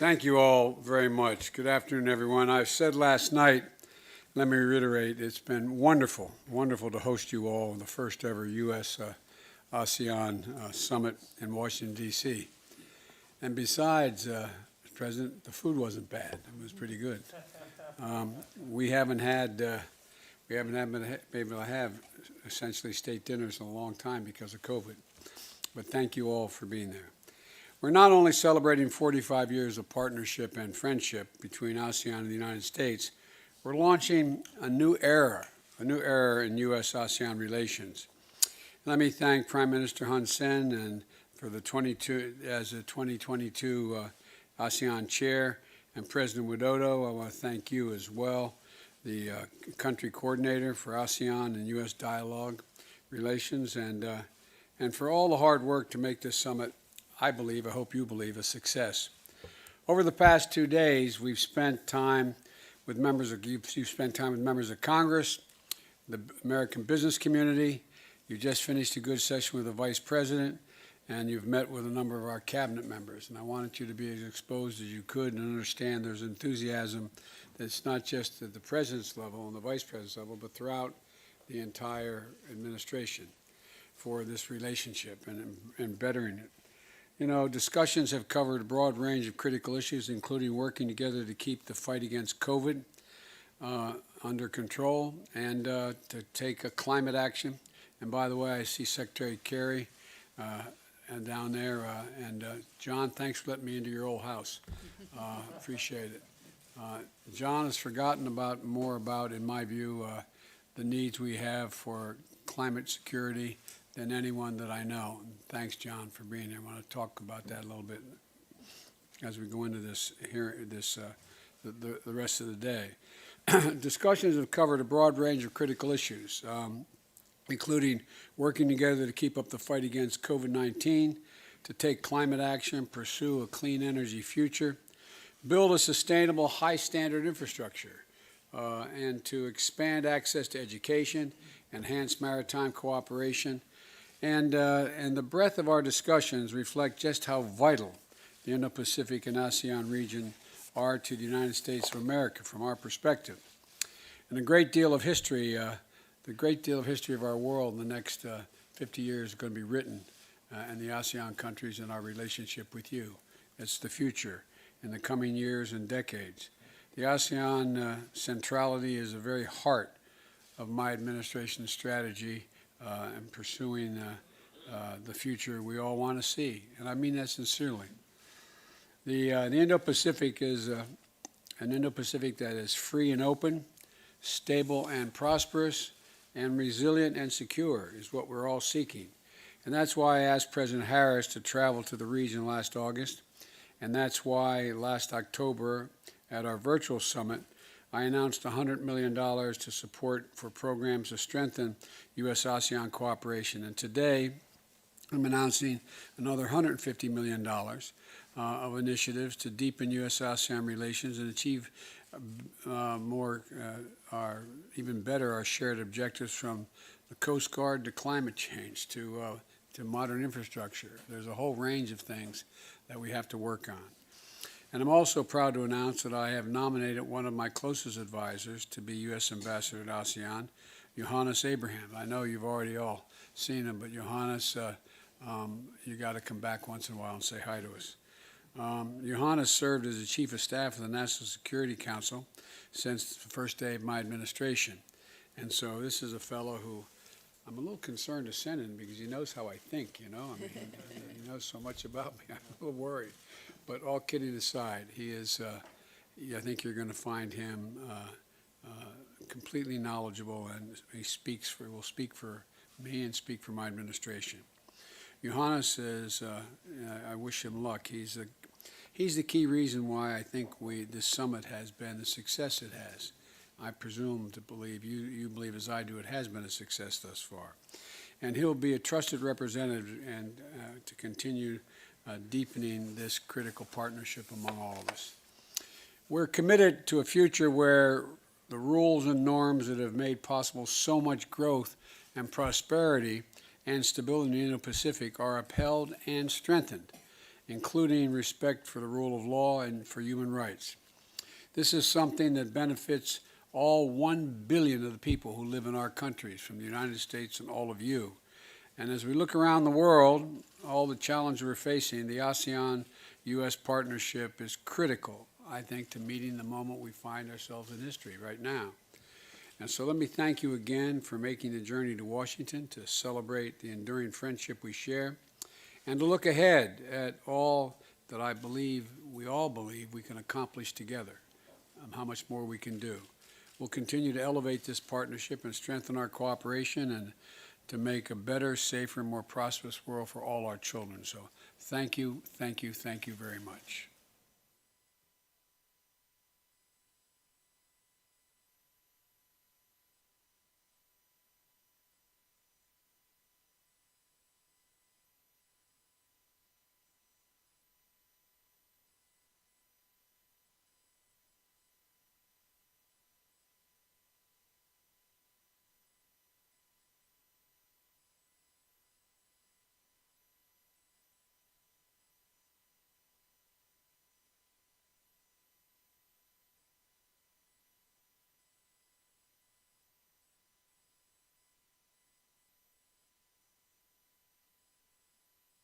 Thank you all very much. Good afternoon, everyone. I said last night, let me reiterate, it's been wonderful to host you all in the first ever U.S. ASEAN Summit in Washington, D.C. And besides, President, the food wasn't bad. It was pretty good. We haven't been able to have essentially state dinners in a long time because of COVID. But thank you all for being there. We're not only celebrating 45 years of partnership and friendship between ASEAN and the United States, we're launching a new era in U.S.-ASEAN relations. Let me thank Prime Minister Hun Sen and for the 2022 ASEAN Chair, and President Widodo. I want to thank you as well, the country coordinator for ASEAN and U.S. dialogue relations, and for all the hard work to make this summit, I hope you believe, a success. Over the past 2 days, we've spent time with you've spent time with members of Congress, the American business community. You just finished a good session with the Vice President, and you've met with a number of our cabinet members. And I wanted you to be as exposed as you could and understand there's enthusiasm that's not just at the President's level and the Vice President's level, but throughout the entire administration for this relationship and bettering it. You know, discussions have covered a broad range of critical issues, including working together to keep the fight against COVID under control and to take a climate action. And by the way, I see Secretary Kerry and down there. John, thanks for letting me into your old house. Appreciate it. John has forgotten more about, in my view, the needs we have for climate security than anyone that I know. And thanks, John, for being here. I want to talk about that a little bit as we go into the rest of the day. Discussions have covered a broad range of critical issues, including working together to keep up the fight against COVID-19, to take climate action, pursue a clean energy future, build a sustainable, high-standard infrastructure, and to expand access to education, enhance maritime cooperation, and the breadth of our discussions reflect just how vital the Indo-Pacific and ASEAN region are to the United States of America from our perspective. And the great deal of history of our world in the next 50 years is going to be written in the ASEAN countries and our relationship with you. It's the future in the coming years and decades. The ASEAN centrality is the very heart of my administration's strategy and pursuing the future we all want to see, and I mean that sincerely. The Indo-Pacific is an Indo-Pacific that is free and open, stable and prosperous, and resilient and secure is what we're all seeking. And that's why I asked President Harris to travel to the region last August, and that's why last October at our virtual summit, I announced $100 million to support for programs to strengthen U.S.-ASEAN cooperation. And today, I'm announcing another $150 million of initiatives to deepen U.S.-ASEAN relations and achieve even better our shared objectives, from the Coast Guard to climate change to modern infrastructure. There's a whole range of things that we have to work on. And I'm also proud to announce that I have nominated one of my closest advisors to be U.S. Ambassador to ASEAN, Johannes Abraham. I know you've already all seen him, but Johannes, you got to come back once in a while and say hi to us. Johannes served as the Chief of Staff of the National Security Council since the first day of my administration. And so this is a fellow who I'm a little concerned to send in because he knows how I think, you know. I mean, he knows so much about me. I'm a little worried. But all kidding aside, he is, I think you're going to find him completely knowledgeable, and will speak for me and speak for my administration. Johannes is, I wish him luck. He's the key reason why I think this summit has been the success it has. I presume to believe, you believe as I do, it has been a success thus far. And he'll be a trusted representative and to continue deepening this critical partnership among all of us. We're committed to a future where the rules and norms that have made possible so much growth and prosperity and stability in the Indo-Pacific are upheld and strengthened. including respect for the rule of law and for human rights. This is something that benefits all 1 billion of the people who live in our countries, from the United States and all of you. And as we look around the world, all the challenges we're facing, the ASEAN-US partnership is critical, I think, to meeting the moment we find ourselves in history right now. And so let me thank you again for making the journey to Washington to celebrate the enduring friendship we share and to look ahead at all that I believe, we all believe, we can accomplish together, how much more we can do. We'll continue to elevate this partnership and strengthen our cooperation and to make a better, safer, more prosperous world for all our children. So thank you, thank you, thank you very much.